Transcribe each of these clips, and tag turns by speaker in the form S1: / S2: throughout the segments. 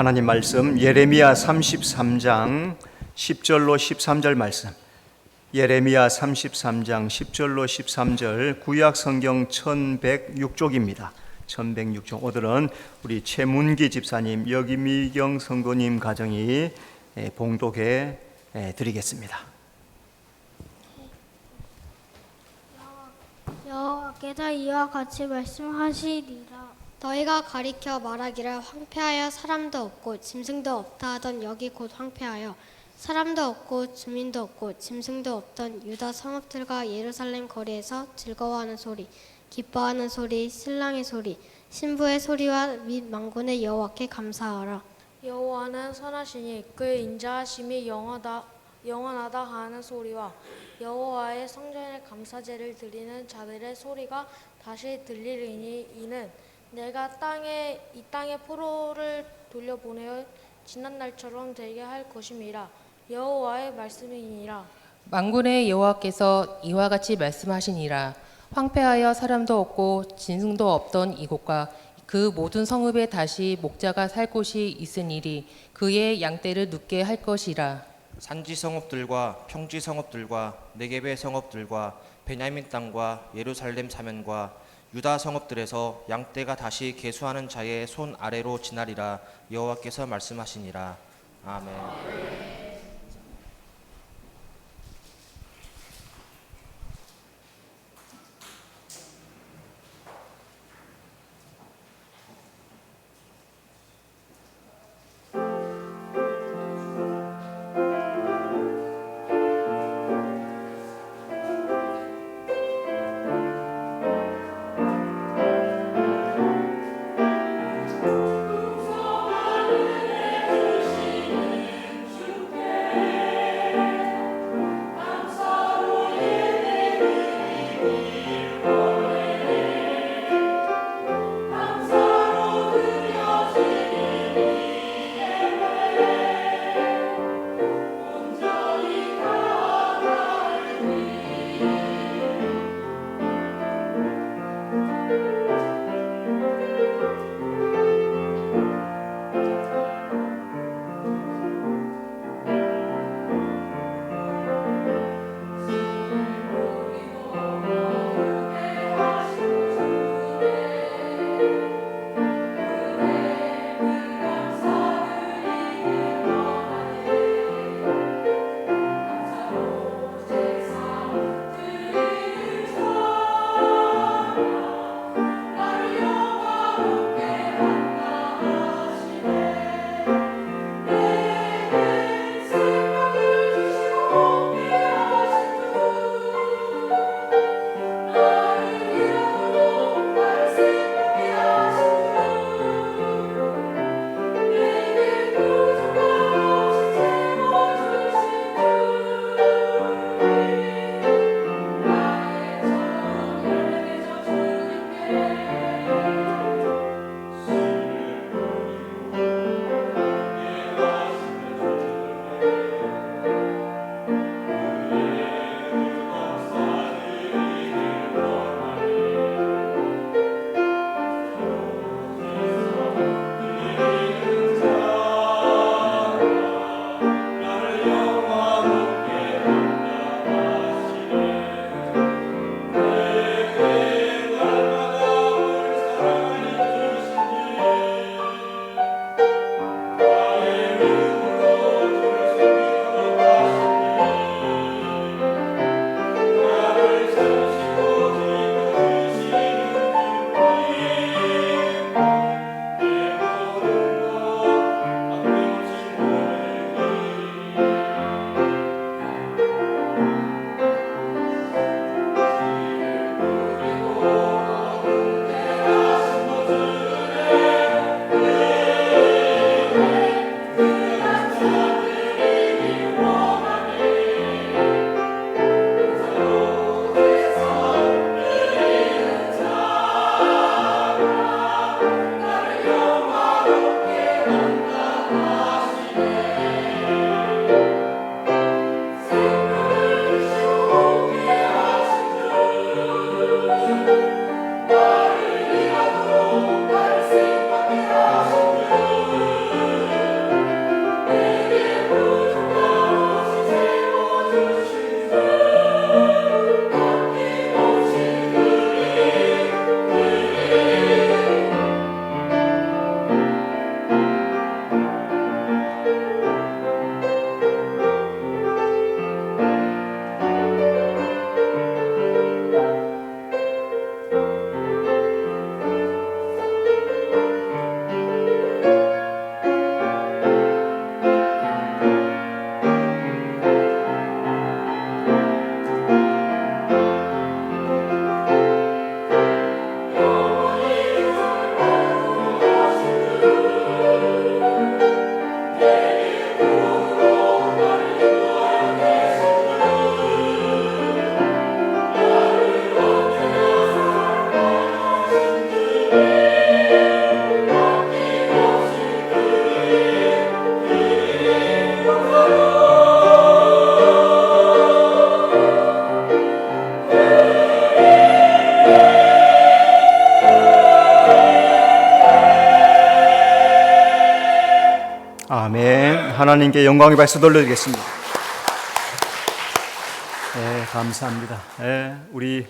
S1: 하나님 말씀 예레미야 33장 10절로 13절 말씀, 예레미야 33장 10절로 13절, 구약 성경 1106쪽입니다. 1106쪽. 오늘은 우리 최문기 집사님, 여기미경 성도님 가정이 봉독해 드리겠습니다.
S2: 여호와께서 이와 같이 말씀하시리라.
S3: 너희가 가리켜 말하기를 황폐하여 사람도 없고 짐승도 없다 하던 여기 곧 황폐하여 사람도 없고 주민도 없고 짐승도 없던 유다 성읍들과 예루살렘 거리에서 즐거워하는 소리, 기뻐하는 소리, 신랑의 소리, 신부의 소리와 및 만군의 여호와께 감사하라.
S4: 여호와는 선하시니 그의 인자하심이 영원하다 하는 소리와 여호와의 성전에 감사제를 드리는 자들의 소리가 다시 들리리니 이는 내가 이 땅에 포로를 돌려보내어 지난 날처럼 되게 할 것임이라. 여호와의 말씀이니라.
S5: 만군의 여호와께서 이와 같이 말씀하시니라. 황폐하여 사람도 없고 짐승도 없던 이곳과 그 모든 성읍에 다시 목자가 살 곳이 있으니리. 그의 양떼를 눕게 할 것이라.
S6: 산지 성읍들과 평지 성읍들과 네겝의 성읍들과 베냐민 땅과 예루살렘 사면과 유다 성읍들에서 양떼가 다시 계수하는 자의 손 아래로 지나리라. 여호와께서 말씀하시니라. 아멘.
S1: 아멘. 하나님께 영광의 박수 돌려드리겠습니다. 네, 감사합니다. 네, 우리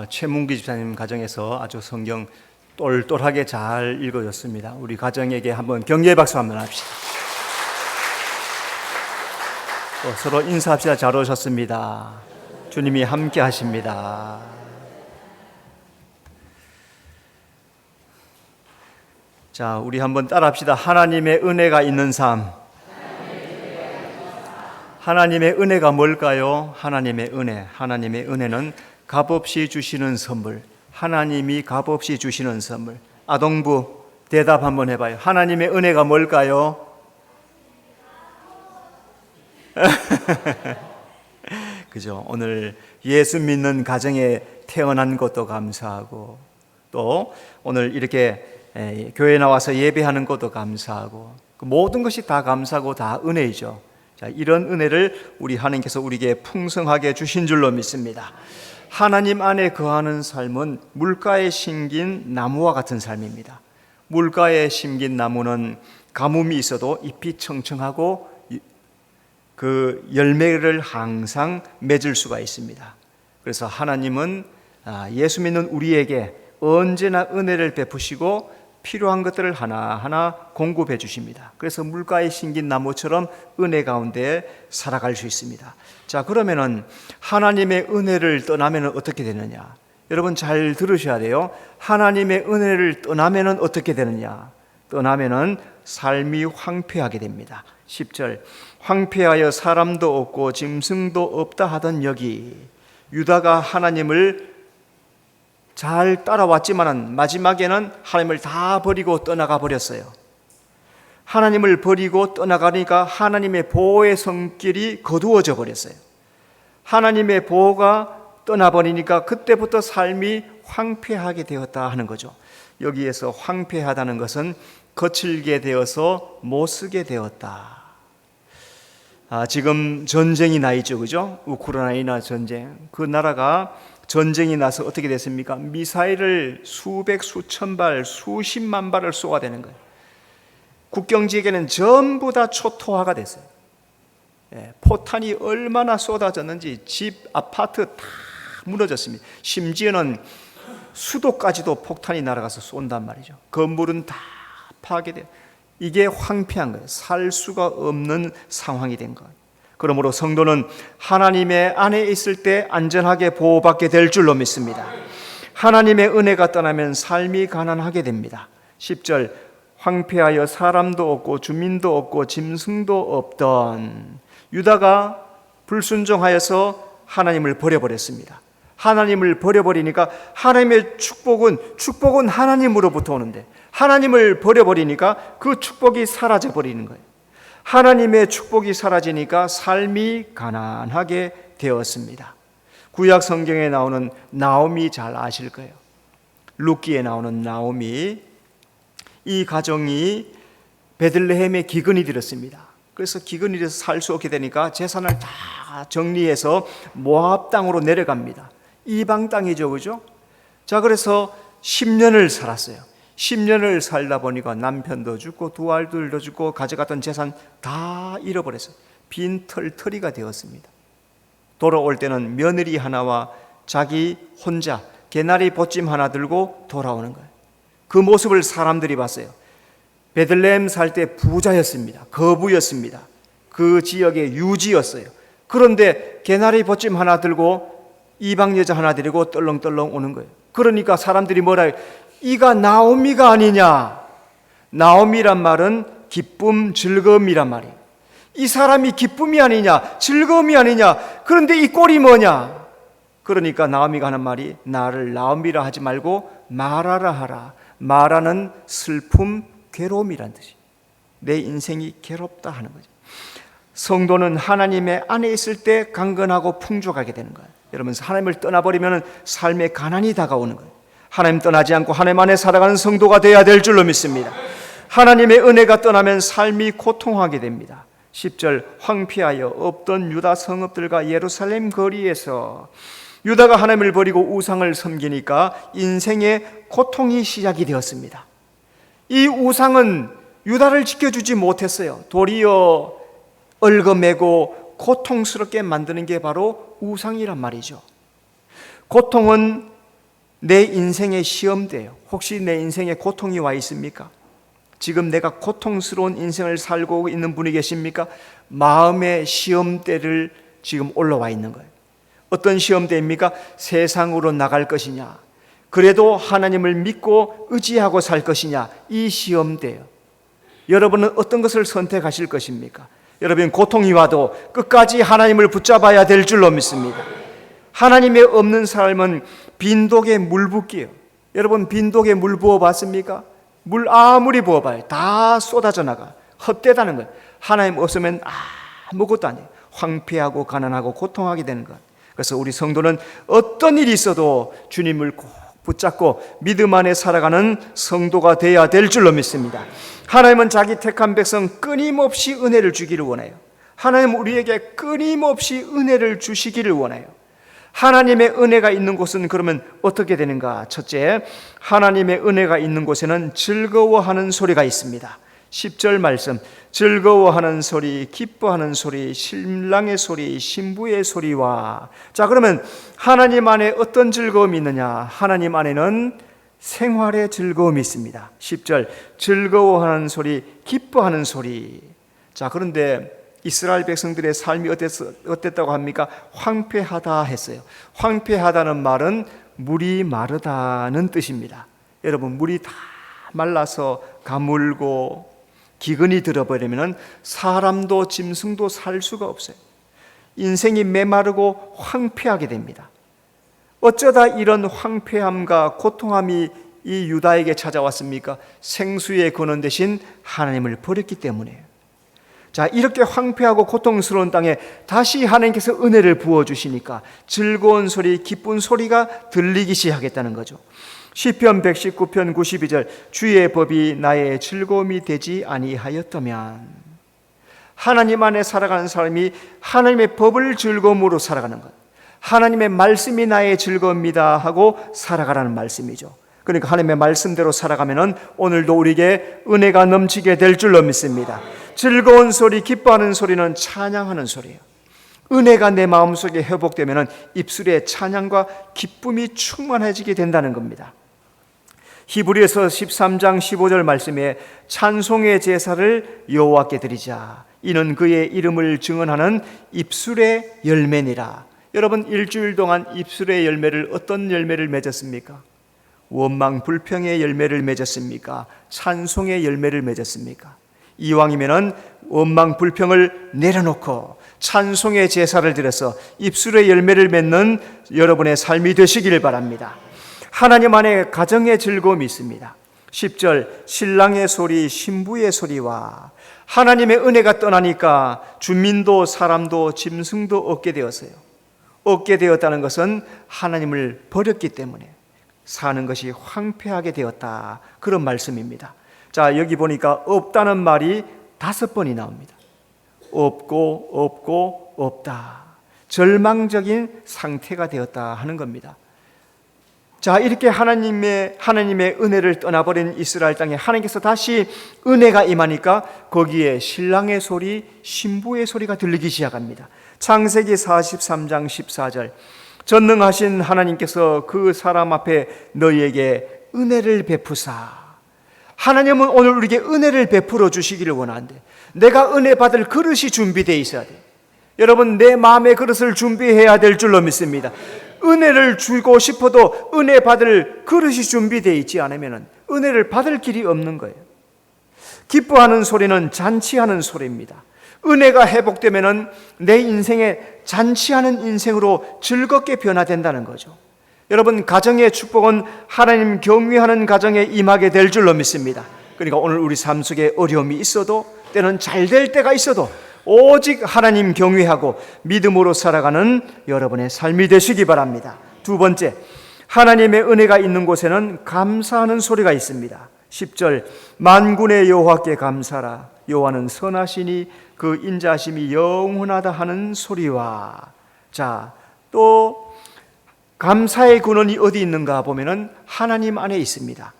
S1: 최문기 집사님 가정에서 아주 성경 똘똘하게 잘 읽어줬습니다. 우리 가정에게 한번 격려의 박수 한번 합시다. 또 서로 인사합시다. 잘 오셨습니다. 주님이 함께 하십니다. 자, 우리 한번 따라합시다. 하나님의 은혜가 있는 삶. 하나님의 은혜가 뭘까요? 하나님의 은혜. 하나님의 은혜는 값없이 주시는 선물. 하나님이 값없이 주시는 선물. 아동부 대답 한번 해봐요. 하나님의 은혜가 뭘까요? 그죠? 오늘 예수 믿는 가정에 태어난 것도 감사하고, 또 오늘 이렇게 교회 나와서 예배하는 것도 감사하고, 그 모든 것이 다 감사하고 다 은혜이죠. 자, 이런 은혜를 우리 하나님께서 우리에게 풍성하게 주신 줄로 믿습니다. 하나님 안에 거하는 삶은 물가에 심긴 나무와 같은 삶입니다. 물가에 심긴 나무는 가뭄이 있어도 잎이 청청하고 그 열매를 항상 맺을 수가 있습니다. 그래서 하나님은 예수 믿는 우리에게 언제나 은혜를 베푸시고 필요한 것들을 하나하나 공급해 주십니다. 그래서 물가에 심긴 나무처럼 은혜 가운데 살아갈 수 있습니다. 자, 그러면은 하나님의 은혜를 떠나면 어떻게 되느냐? 여러분 잘 들으셔야 돼요. 하나님의 은혜를 떠나면 어떻게 되느냐? 떠나면은 삶이 황폐하게 됩니다. 10절, 황폐하여 사람도 없고 짐승도 없다 하던 여기, 유다가 하나님을 잘 따라왔지만은 마지막에는 하나님을 다 버리고 떠나가 버렸어요. 하나님을 버리고 떠나가니까 하나님의 보호의 손길이 거두어져 버렸어요. 하나님의 보호가 떠나버리니까 그때부터 삶이 황폐하게 되었다 하는 거죠. 여기에서 황폐하다는 것은 거칠게 되어서 못쓰게 되었다. 지금 전쟁이 나 있죠, 그죠? 우크라이나 전쟁. 그 나라가 전쟁이 나서 어떻게 됐습니까? 미사일을 수백, 수천 발, 수십만 발을 쏘아대는 거예요. 국경 지역에는 전부 다 초토화가 됐어요. 포탄이 얼마나 쏟아졌는지 집, 아파트 다 무너졌습니다. 심지어는 수도까지도 폭탄이 날아가서 쏜단 말이죠. 건물은 다 파괴돼요. 이게 황폐한 거예요. 살 수가 없는 상황이 된 거예요. 그러므로 성도는 하나님의 안에 있을 때 안전하게 보호받게 될 줄로 믿습니다. 하나님의 은혜가 떠나면 삶이 가난하게 됩니다. 10절, 황폐하여 사람도 없고 주민도 없고 짐승도 없던 유다가 불순종하여서 하나님을 버려버렸습니다. 하나님을 버려버리니까 하나님의 축복은 하나님으로부터 오는데 하나님을 버려버리니까 그 축복이 사라져버리는 거예요. 하나님의 축복이 사라지니까 삶이 가난하게 되었습니다. 구약 성경에 나오는 나오미 잘 아실 거예요. 룻기에 나오는 나오미, 이 가정이 베들레헴에 기근이 들었습니다. 그래서 기근이 들어서 살 수 없게 되니까 재산을 다 정리해서 모압 땅으로 내려갑니다. 이방 땅이죠, 그죠? 자, 그래서 10년을 살았어요. 10년을 살다 보니까 남편도 죽고 두 아들도 죽고 가져갔던 재산 다 잃어버렸어요. 빈털터리가 되었습니다. 돌아올 때는 며느리 하나와 자기 혼자 개나리 보찜 하나 들고 돌아오는 거예요. 그 모습을 사람들이 봤어요. 베들레헴 살 때 부자였습니다. 거부였습니다. 그 지역의 유지였어요. 그런데 개나리 보찜 하나 들고 이방 여자 하나 데리고 떨렁떨렁 오는 거예요. 그러니까 사람들이 뭐라 해요? 이가 나오미가 아니냐? 나오미란 말은 기쁨, 즐거움이란 말이에요. 이 사람이 기쁨이 아니냐? 즐거움이 아니냐? 그런데 이 꼴이 뭐냐? 그러니까 나오미가 하는 말이 나를 나오미라 하지 말고 마라라 하라. 마라는 슬픔, 괴로움이란 뜻이에요. 내 인생이 괴롭다 하는 거죠. 성도는 하나님의 안에 있을 때 강건하고 풍족하게 되는 거예요. 여러분, 하나님을 떠나버리면 삶의 가난이 다가오는 거예요. 하나님 떠나지 않고 하나님 안에 살아가는 성도가 되어야 될 줄로 믿습니다. 하나님의 은혜가 떠나면 삶이 고통하게 됩니다. 10절, 황폐하여 없던 유다 성읍들과 예루살렘 거리에서 유다가 하나님을 버리고 우상을 섬기니까 인생의 고통이 시작이 되었습니다. 이 우상은 유다를 지켜주지 못했어요. 도리어 얽어매고 고통스럽게 만드는 게 바로 우상이란 말이죠. 고통은 내 인생의 시험대예요. 혹시 내 인생에 고통이 와 있습니까? 지금 내가 고통스러운 인생을 살고 있는 분이 계십니까? 마음의 시험대를 지금 올라와 있는 거예요. 어떤 시험대입니까? 세상으로 나갈 것이냐, 그래도 하나님을 믿고 의지하고 살 것이냐, 이 시험대예요. 여러분은 어떤 것을 선택하실 것입니까? 여러분, 고통이 와도 끝까지 하나님을 붙잡아야 될 줄로 믿습니다. 하나님의 없는 삶은 빈독에 물 붓기예요. 여러분, 빈독에 물 부어봤습니까? 물 아무리 부어봐요, 다 쏟아져 나가. 헛되다는 거예요. 하나님 없으면 아무것도 아니에요. 황폐하고 가난하고 고통하게 되는 것. 그래서 우리 성도는 어떤 일이 있어도 주님을 꼭 붙잡고 믿음 안에 살아가는 성도가 되어야 될 줄로 믿습니다. 하나님은 자기 택한 백성 끊임없이 은혜를 주기를 원해요. 하나님은 우리에게 끊임없이 은혜를 주시기를 원해요. 하나님의 은혜가 있는 곳은 그러면 어떻게 되는가? 첫째, 하나님의 은혜가 있는 곳에는 즐거워하는 소리가 있습니다. 10절 말씀, 즐거워하는 소리, 기뻐하는 소리, 신랑의 소리, 신부의 소리와. 자, 그러면 하나님 안에 어떤 즐거움이 있느냐? 하나님 안에는 생활의 즐거움이 있습니다. 10절, 즐거워하는 소리, 기뻐하는 소리. 자, 그런데 이스라엘 백성들의 삶이 어땠다고 합니까? 황폐하다 했어요. 황폐하다는 말은 물이 마르다는 뜻입니다. 여러분, 물이 다 말라서 가물고 기근이 들어버리면 사람도 짐승도 살 수가 없어요. 인생이 메마르고 황폐하게 됩니다. 어쩌다 이런 황폐함과 고통함이 이 유다에게 찾아왔습니까? 생수의 근원 대신 하나님을 버렸기 때문이에요. 자, 이렇게 황폐하고 고통스러운 땅에 다시 하나님께서 은혜를 부어주시니까 즐거운 소리, 기쁜 소리가 들리기 시작했다는 거죠. 시편 119편 92절, 주의 법이 나의 즐거움이 되지 아니하였다면. 하나님 안에 살아가는 사람이 하나님의 법을 즐거움으로 살아가는 것, 하나님의 말씀이 나의 즐거움이다 하고 살아가라는 말씀이죠. 그러니까 하나님의 말씀대로 살아가면 오늘도 우리에게 은혜가 넘치게 될 줄로 믿습니다. 즐거운 소리, 기뻐하는 소리는 찬양하는 소리예요. 은혜가 내 마음속에 회복되면 입술에 찬양과 기쁨이 충만해지게 된다는 겁니다. 히브리서 13장 15절 말씀에 찬송의 제사를 여호와께 드리자, 이는 그의 이름을 증언하는 입술의 열매니라. 여러분, 일주일 동안 입술의 열매를, 어떤 열매를 맺었습니까? 원망 불평의 열매를 맺었습니까? 찬송의 열매를 맺었습니까? 이왕이면은 원망 불평을 내려놓고 찬송의 제사를 드려서 입술의 열매를 맺는 여러분의 삶이 되시기를 바랍니다. 하나님 안에 가정의 즐거움이 있습니다. 10절, 신랑의 소리, 신부의 소리와. 하나님의 은혜가 떠나니까 주민도 사람도 짐승도 얻게 되었어요. 얻게 되었다는 것은 하나님을 버렸기 때문에 사는 것이 황폐하게 되었다, 그런 말씀입니다. 자, 여기 보니까 없다는 말이 5번이 나옵니다. 없고 없고 없다, 절망적인 상태가 되었다 하는 겁니다. 자, 이렇게 하나님의 은혜를 떠나버린 이스라엘 땅에 하나님께서 다시 은혜가 임하니까 거기에 신랑의 소리, 신부의 소리가 들리기 시작합니다. 창세기 43장 14절, 전능하신 하나님께서 그 사람 앞에 너희에게 은혜를 베푸사. 하나님은 오늘 우리에게 은혜를 베풀어 주시기를 원하는데, 내가 은혜 받을 그릇이 준비되어 있어야 돼요. 여러분, 내 마음의 그릇을 준비해야 될 줄로 믿습니다. 은혜를 주고 싶어도 은혜 받을 그릇이 준비되어 있지 않으면 은혜를 받을 길이 없는 거예요. 기뻐하는 소리는 잔치하는 소리입니다. 은혜가 회복되면 내 인생에 잔치하는 인생으로 즐겁게 변화된다는 거죠. 여러분, 가정의 축복은 하나님 경외하는 가정에 임하게 될 줄로 믿습니다. 그러니까 오늘 우리 삶 속에 어려움이 있어도, 때는 잘 될 때가 있어도 오직 하나님 경외하고 믿음으로 살아가는 여러분의 삶이 되시기 바랍니다. 두 번째, 하나님의 은혜가 있는 곳에는 감사하는 소리가 있습니다. 10절, 만군의 여호와께 감사라. 여호와는 선하시니 그 인자하심이 영원하다 하는 소리와. 자, 또 감사의 근원이 어디 있는가 보면은 하나님 안에 있습니다.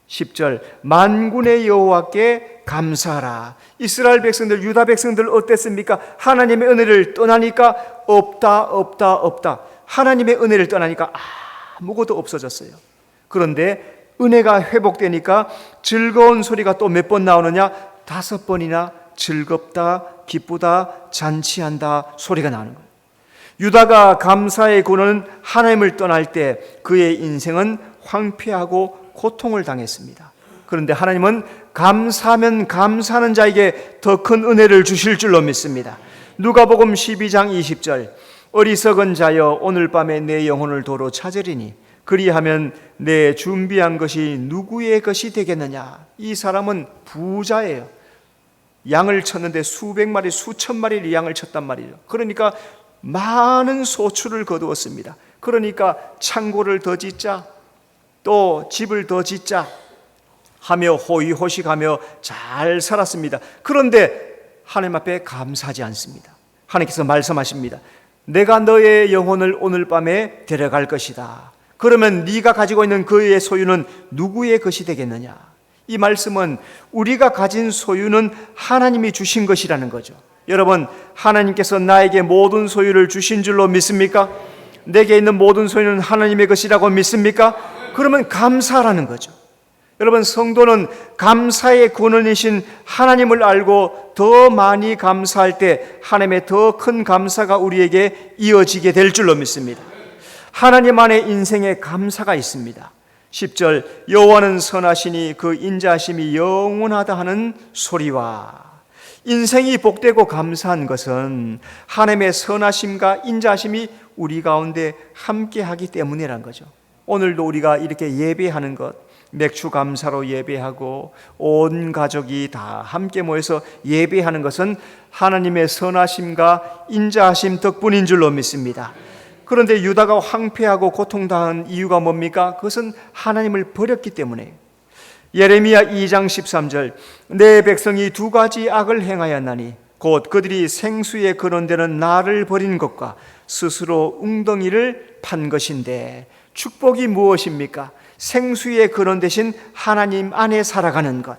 S1: 10절, 만군의 여호와께 감사하라. 이스라엘 백성들, 유다 백성들 어땠습니까? 하나님의 은혜를 떠나니까 없다. 하나님의 은혜를 떠나니까 아무것도 없어졌어요. 그런데 은혜가 회복되니까 즐거운 소리가 또 몇 번 나오느냐? 5번이나 즐겁다, 기쁘다, 잔치한다 소리가 나오는 거예요. 유다가 감사의 근원은 하나님을 떠날 때 그의 인생은 황폐하고 고통을 당했습니다. 그런데 하나님은 감사하면 감사하는 자에게 더 큰 은혜를 주실 줄로 믿습니다. 누가복음 12장 20절 어리석은 자여 오늘 밤에 내 영혼을 도로 찾으리니 그리하면 내 준비한 것이 누구의 것이 되겠느냐. 이 사람은 부자예요. 양을 쳤는데 수백 마리, 수천 마리를 양을 쳤단 말이죠. 그러니까 많은 소출을 거두었습니다. 그러니까 창고를 더 짓자, 또 집을 더 짓자 하며 호의호식하며 잘 살았습니다. 그런데 하나님 앞에 감사하지 않습니다. 하나님께서 말씀하십니다. 내가 너의 영혼을 오늘 밤에 데려갈 것이다. 그러면 네가 가지고 있는 그의 소유는 누구의 것이 되겠느냐? 이 말씀은 우리가 가진 소유는 하나님이 주신 것이라는 거죠. 여러분, 하나님께서 나에게 모든 소유를 주신 줄로 믿습니까? 내게 있는 모든 소유는 하나님의 것이라고 믿습니까? 그러면 감사하라는 거죠. 여러분, 성도는 감사의 근원이신 하나님을 알고 더 많이 감사할 때 하나님의 더 큰 감사가 우리에게 이어지게 될 줄로 믿습니다. 하나님 안에 인생에 감사가 있습니다. 10절 여호와는 선하시니 그 인자하심이 영원하다 하는 소리와, 인생이 복되고 감사한 것은 하나님의 선하심과 인자하심이 우리 가운데 함께하기 때문이란 거죠. 오늘도 우리가 이렇게 예배하는 것, 맥주 감사로 예배하고 온 가족이 다 함께 모여서 예배하는 것은 하나님의 선하심과 인자하심 덕분인 줄로 믿습니다. 그런데 유다가 황폐하고 고통당한 이유가 뭡니까? 그것은 하나님을 버렸기 때문에. 예레미야 2장 13절 내 백성이 2가지 악을 행하였나니 곧 그들이 생수에 거론되는 나를 버린 것과 스스로 웅덩이를 판 것인데, 축복이 무엇입니까? 생수에 거론되신 하나님 안에 살아가는 것,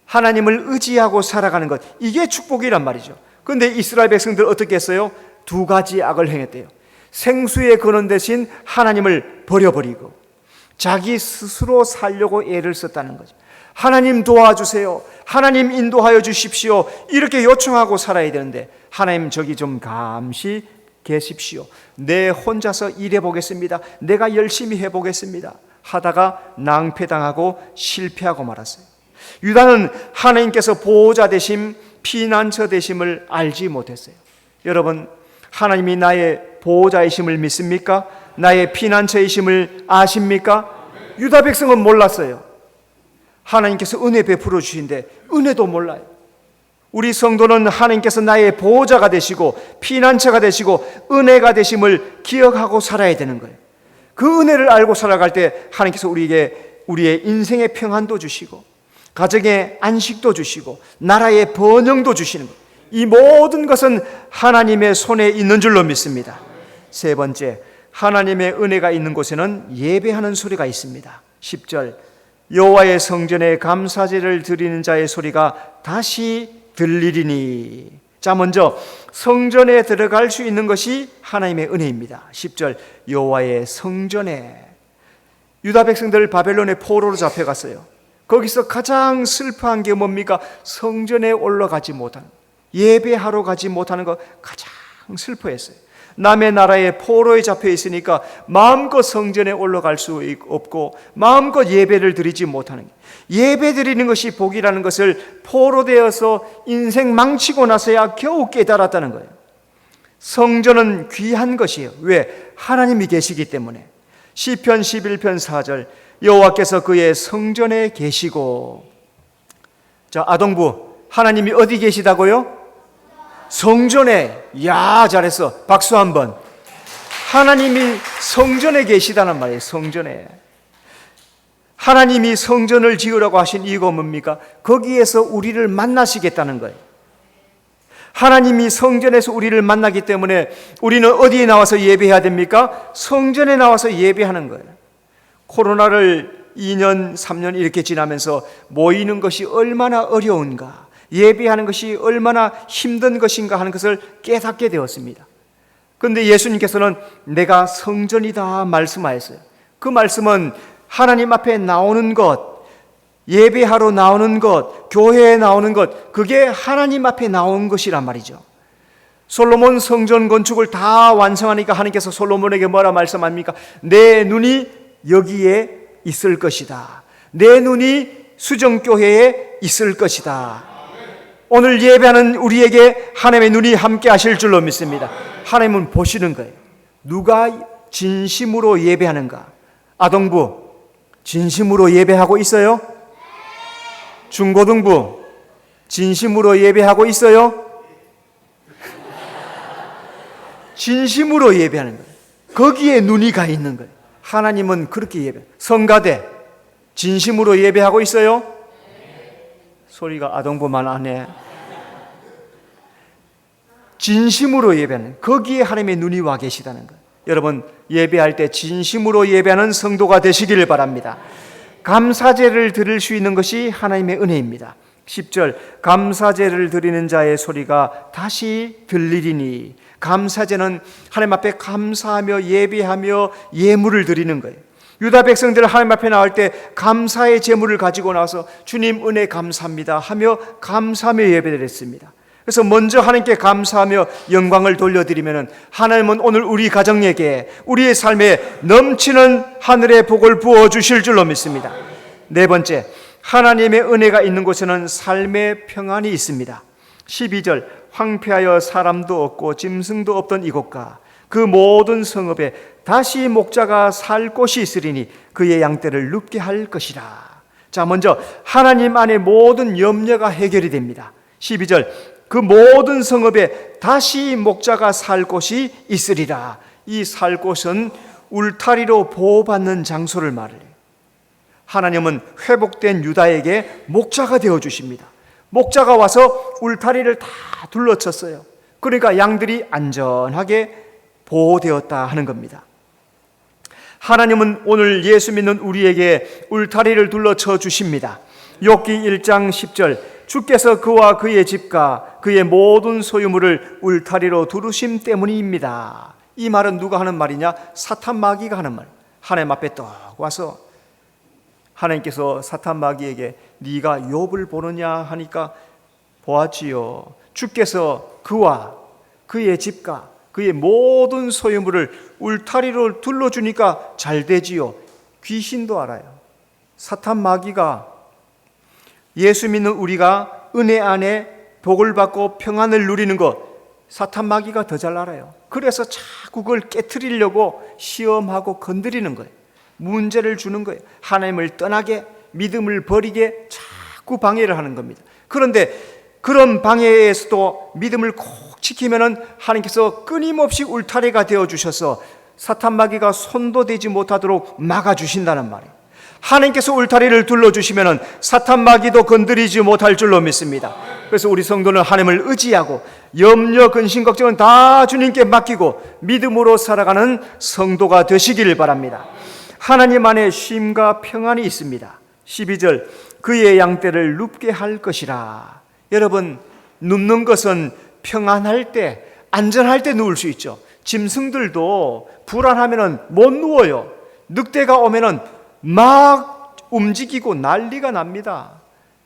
S1: 하나님을 의지하고 살아가는 것, 이게 축복이란 말이죠. 그런데 이스라엘 백성들 어떻게 했어요? 2가지 악을 행했대요. 생수에 거론되신 하나님을 버려버리고 자기 스스로 살려고 애를 썼다는 거죠. 하나님 도와주세요, 하나님 인도하여 주십시오, 이렇게 요청하고 살아야 되는데 하나님 저기 좀 감시 계십시오, 내 혼자서 일해보겠습니다, 내가 열심히 해보겠습니다 하다가 낭패당하고 실패하고 말았어요. 유다는 하나님께서 보호자 되심, 피난처 되심을 알지 못했어요. 여러분, 하나님이 나의 보호자이심을 믿습니까? 나의 피난처이심을 아십니까? 유다 백성은 몰랐어요. 하나님께서 은혜 베풀어 주신데 은혜도 몰라요. 우리 성도는 하나님께서 나의 보호자가 되시고 피난처가 되시고 은혜가 되심을 기억하고 살아야 되는 거예요. 그 은혜를 알고 살아갈 때 하나님께서 우리에게 우리의 인생의 평안도 주시고 가정의 안식도 주시고 나라의 번영도 주시는 거예요. 이 모든 것은 하나님의 손에 있는 줄로 믿습니다. 세 번째, 하나님의 은혜가 있는 곳에는 예배하는 소리가 있습니다. 10절 여호와의 성전에 감사제를 드리는 자의 소리가 다시 들리리니. 자, 먼저 성전에 들어갈 수 있는 것이 하나님의 은혜입니다. 10절 여호와의 성전에. 유다 백성들 바벨론의 포로로 잡혀갔어요. 거기서 가장 슬퍼한 게 뭡니까? 성전에 올라가지 못하는, 예배하러 가지 못하는 거 가장 슬퍼했어요. 남의 나라에 포로에 잡혀 있으니까 마음껏 성전에 올라갈 수 없고 마음껏 예배를 드리지 못하는, 예배 드리는 것이 복이라는 것을 포로되어서 인생 망치고 나서야 겨우 깨달았다는 거예요. 성전은 귀한 것이에요. 왜? 하나님이 계시기 때문에. 시편 11편 4절 여호와께서 그의 성전에 계시고. 자, 아동부, 하나님이 어디 계시다고요? 성전에. 야, 잘했어. 박수 한번. 하나님이 성전에 계시다는 말이에요. 성전에. 하나님이 성전을 지으라고 하신 이유가 뭡니까? 거기에서 우리를 만나시겠다는 거예요. 하나님이 성전에서 우리를 만나기 때문에 우리는 어디에 나와서 예배해야 됩니까? 성전에 나와서 예배하는 거예요. 코로나를 2년, 3년 이렇게 지나면서 모이는 것이 얼마나 어려운가, 예배하는 것이 얼마나 힘든 것인가 하는 것을 깨닫게 되었습니다. 그런데 예수님께서는 내가 성전이다 말씀하였어요. 그 말씀은 하나님 앞에 나오는 것, 예배하러 나오는 것, 교회에 나오는 것, 그게 하나님 앞에 나온 것이란 말이죠. 솔로몬 성전 건축을 다 완성하니까 하나님께서 솔로몬에게 뭐라 말씀합니까? 내 눈이 여기에 있을 것이다. 내 눈이 수정교회에 있을 것이다. 오늘 예배하는 우리에게 하나님의 눈이 함께 하실 줄로 믿습니다. 하나님은 보시는 거예요. 누가 진심으로 예배하는가? 아동부 진심으로 예배하고 있어요? 중고등부 진심으로 예배하고 있어요? 진심으로 예배하는 거예요. 거기에 눈이 가 있는 거예요. 하나님은 그렇게 예배. 성가대 진심으로 예배하고 있어요? 소리가 아동부만 하네. 진심으로 예배하는, 거기에 하나님의 눈이 와 계시다는 거예요. 여러분, 예배할 때 진심으로 예배하는 성도가 되시기를 바랍니다. 감사제를 드릴 수 있는 것이 하나님의 은혜입니다. 10절, 감사제를 드리는 자의 소리가 다시 들리리니. 감사제는 하나님 앞에 감사하며 예배하며 예물을 드리는 거예요. 유다 백성들 하나님 앞에 나올 때 감사의 제물을 가지고 나와서 주님 은혜 감사합니다 하며 감사하며 예배를 했습니다. 그래서 먼저 하나님께 감사하며 영광을 돌려드리면 하나님은 오늘 우리 가정에게, 우리의 삶에 넘치는 하늘의 복을 부어주실 줄로 믿습니다. 네 번째, 하나님의 은혜가 있는 곳에는 삶의 평안이 있습니다. 12절, 황폐하여 사람도 없고 짐승도 없던 이곳과 그 모든 성읍에 다시 목자가 살 곳이 있으리니 그의 양떼를 눕게 할 것이라. 자, 먼저 하나님 안에 모든 염려가 해결이 됩니다. 12절, 그 모든 성읍에 다시 목자가 살 곳이 있으리라. 이 살 곳은 울타리로 보호받는 장소를 말해요. 하나님은 회복된 유다에게 목자가 되어주십니다. 목자가 와서 울타리를 다 둘러쳤어요. 그러니까 양들이 안전하게 보호되었다 하는 겁니다. 하나님은 오늘 예수 믿는 우리에게 울타리를 둘러쳐 주십니다. 욥기 1장 10절, 주께서 그와 그의 집과 그의 모든 소유물을 울타리로 두르심 때문입니다. 이 말은 누가 하는 말이냐? 사탄 마귀가 하는 말. 하나님 앞에 떡 와서 하나님께서 사탄 마귀에게 네가 욥을 보느냐 하니까 보았지요. 주께서 그와 그의 집과 그의 모든 소유물을 울타리로 둘러주니까 잘 되지요. 귀신도 알아요. 사탄 마귀가 예수 믿는 우리가 은혜 안에 복을 받고 평안을 누리는 것, 사탄 마귀가 더 잘 알아요. 그래서 자꾸 그걸 깨트리려고 시험하고 건드리는 거예요. 문제를 주는 거예요. 하나님을 떠나게, 믿음을 버리게 자꾸 방해를 하는 겁니다. 그런데 그런 방해에서도 믿음을 꼭 지키면은 하나님께서 끊임없이 울타리가 되어 주셔서 사탄 마귀가 손도 대지 못하도록 막아 주신다는 말이에요. 하나님께서 울타리를 둘러주시면 사탄 마귀도 건드리지 못할 줄로 믿습니다. 그래서 우리 성도는 하나님을 의지하고 염려, 근심, 걱정은 다 주님께 맡기고 믿음으로 살아가는 성도가 되시기를 바랍니다. 하나님 안에 쉼과 평안이 있습니다. 12절, 그의 양떼를 눕게 할 것이라. 여러분, 눕는 것은 평안할 때, 안전할 때 누울 수 있죠. 짐승들도 불안하면 못 누워요. 늑대가 오면 막 움직이고 난리가 납니다.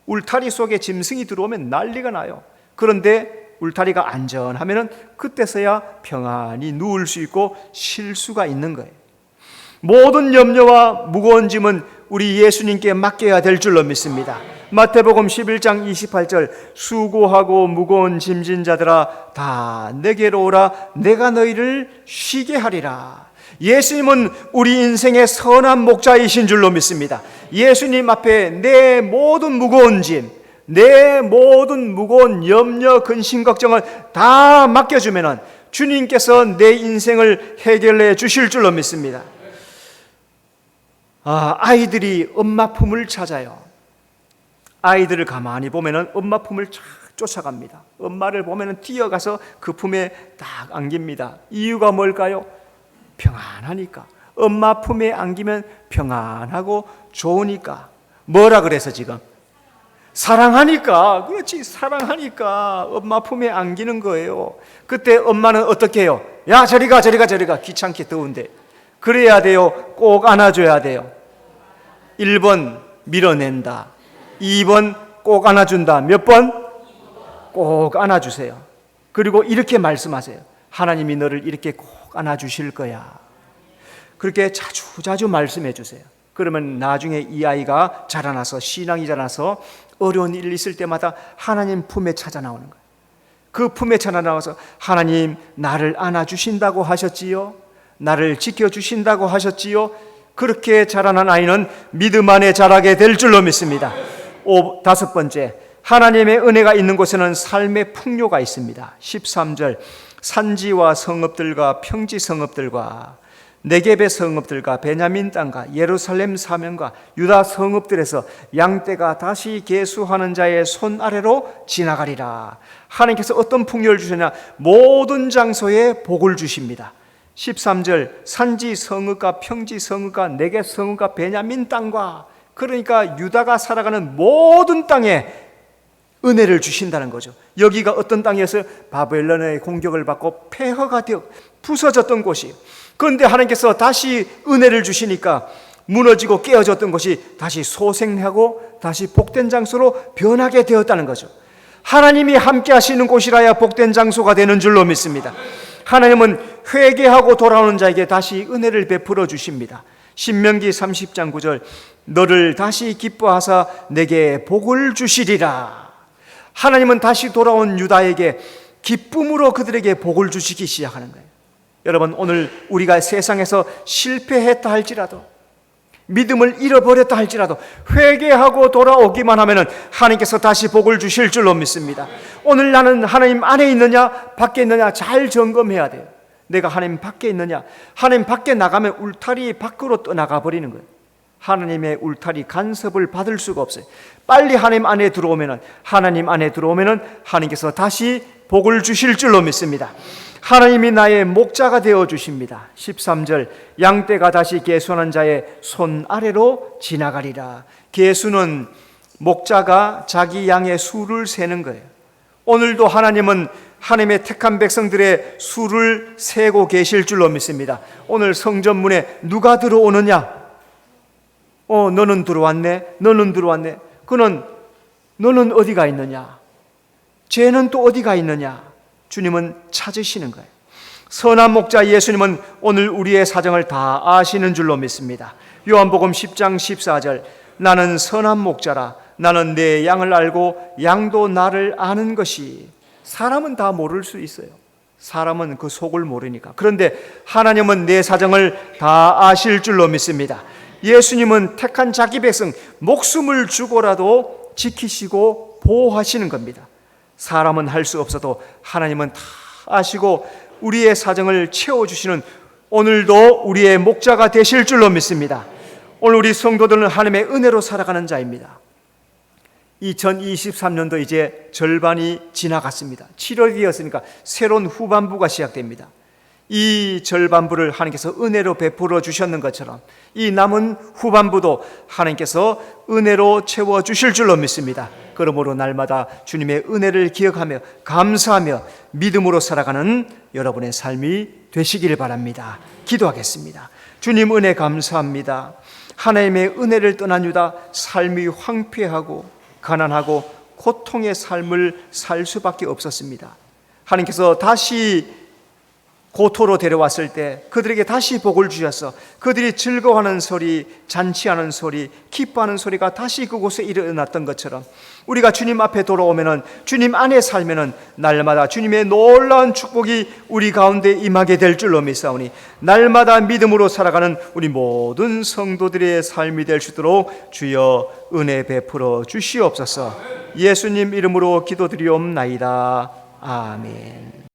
S1: 울타리 속에 짐승이 들어오면 난리가 나요. 그런데 울타리가 안전하면 그때서야 평안히 누울 수 있고 쉴 수가 있는 거예요. 모든 염려와 무거운 짐은 우리 예수님께 맡겨야 될 줄로 믿습니다. 마태복음 11장 28절, 수고하고 무거운 짐진 자들아 다 내게로 오라, 내가 너희를 쉬게 하리라. 예수님은 우리 인생의 선한 목자이신 줄로 믿습니다. 예수님 앞에 내 모든 무거운 짐, 내 모든 무거운 염려, 근심, 걱정을 다 맡겨주면 주님께서 내 인생을 해결해 주실 줄로 믿습니다. 아이들이 엄마 품을 찾아요. 아이들을 가만히 보면 엄마 품을 쫙 쫓아갑니다. 엄마를 보면 뛰어가서 그 품에 딱 안깁니다. 이유가 뭘까요? 평안하니까. 엄마 품에 안기면 평안하고 좋으니까. 뭐라 그래서 지금? 사랑하니까. 그렇지, 사랑하니까 엄마 품에 안기는 거예요. 그때 엄마는 어떻게 해요? 야, 저리 가, 저리 가, 저리 가. 귀찮게 더운데. 그래야 돼요? 꼭 안아줘야 돼요? 1번 밀어낸다, 2번 꼭 안아준다. 몇 번? 꼭 안아주세요. 그리고 이렇게 말씀하세요. 하나님이 너를 이렇게 꼭 안아주실 거야. 그렇게 자주 말씀해 주세요. 그러면 나중에 이 아이가 자라나서, 신앙이 자라나서 어려운 일이 있을 때마다 하나님 품에 찾아 나오는 거예요. 그 품에 찾아 나와서 하나님 나를 안아주신다고 하셨지요, 나를 지켜주신다고 하셨지요. 그렇게 자라난 아이는 믿음 안에 자라게 될 줄로 믿습니다. 5번째, 하나님의 은혜가 있는 곳에는 삶의 풍요가 있습니다. 13절, 산지와 성읍들과 평지 성읍들과 네겝의 성읍들과 베냐민 땅과 예루살렘 사면과 유다 성읍들에서 양떼가 다시 계수하는 자의 손 아래로 지나가리라. 하나님께서 어떤 풍요를 주시냐? 모든 장소에 복을 주십니다. 13절, 산지 성읍과 평지 성읍과 네겝 성읍과 베냐민 땅과, 그러니까 유다가 살아가는 모든 땅에 은혜를 주신다는 거죠. 여기가 어떤 땅이었어요? 바벨론의 공격을 받고 폐허가 되어 부서졌던 곳이에요. 그런데 하나님께서 다시 은혜를 주시니까 무너지고 깨어졌던 것이 다시 소생하고 다시 복된 장소로 변하게 되었다는 거죠. 하나님이 함께 하시는 곳이라야 복된 장소가 되는 줄로 믿습니다. 하나님은 회개하고 돌아오는 자에게 다시 은혜를 베풀어 주십니다. 신명기 30장 9절, 너를 다시 기뻐하사 내게 복을 주시리라. 하나님은 다시 돌아온 유다에게 기쁨으로 그들에게 복을 주시기 시작하는 거예요. 여러분, 오늘 우리가 세상에서 실패했다 할지라도, 믿음을 잃어버렸다 할지라도 회개하고 돌아오기만 하면 하나님께서 다시 복을 주실 줄로 믿습니다. 오늘 나는 하나님 안에 있느냐 밖에 있느냐 잘 점검해야 돼요. 내가 하나님 밖에 있느냐? 하나님 밖에 나가면 울타리 밖으로 떠나가 버리는 거예요. 하나님의 울타리 간섭을 받을 수가 없어요. 빨리 하나님 안에 들어오면, 하나님 안에 들어오면 하나님께서 다시 복을 주실 줄로 믿습니다. 하나님이 나의 목자가 되어 주십니다. 13절, 양떼가 다시 계수하는 자의 손 아래로 지나가리라. 계수는 목자가 자기 양의 수를 세는 거예요. 오늘도 하나님은 하나님의 택한 백성들의 수를 세고 계실 줄로 믿습니다. 오늘 성전문에 누가 들어오느냐? 너는 들어왔네, 너는 들어왔네. 너는 어디가 있느냐? 쟤는 또 어디가 있느냐? 주님은 찾으시는 거예요. 선한 목자 예수님은 오늘 우리의 사정을 다 아시는 줄로 믿습니다. 요한복음 10장 14절, 나는 선한 목자라. 나는 내 양을 알고 양도 나를 아는 것이. 사람은 다 모를 수 있어요. 사람은 그 속을 모르니까. 그런데 하나님은 내 사정을 다 아실 줄로 믿습니다. 예수님은 택한 자기 백성 목숨을 주고라도 지키시고 보호하시는 겁니다. 사람은 할 수 없어도 하나님은 다 아시고 우리의 사정을 채워주시는, 오늘도 우리의 목자가 되실 줄로 믿습니다. 오늘 우리 성도들은 하나님의 은혜로 살아가는 자입니다. 2023년도 이제 절반이 지나갔습니다. 7월이었으니까 새로운 후반부가 시작됩니다. 이 절반부를 하나님께서 은혜로 베풀어 주셨는 것처럼 이 남은 후반부도 하나님께서 은혜로 채워주실 줄로 믿습니다. 그러므로 날마다 주님의 은혜를 기억하며 감사하며 믿음으로 살아가는 여러분의 삶이 되시길 바랍니다. 기도하겠습니다. 주님, 은혜 감사합니다. 하나님의 은혜를 떠난 유다, 삶이 황폐하고 가난하고 고통의 삶을 살 수밖에 없었습니다. 하나님께서 다시 고토로 데려왔을 때 그들에게 다시 복을 주셔서 그들이 즐거워하는 소리, 잔치하는 소리, 기뻐하는 소리가 다시 그곳에 일어났던 것처럼 우리가 주님 앞에 돌아오면은, 주님 안에 살면은 날마다 주님의 놀라운 축복이 우리 가운데 임하게 될 줄로 믿사오니 날마다 믿음으로 살아가는 우리 모든 성도들의 삶이 될 수 있도록 주여 은혜 베풀어 주시옵소서. 예수님 이름으로 기도드리옵나이다. 아멘.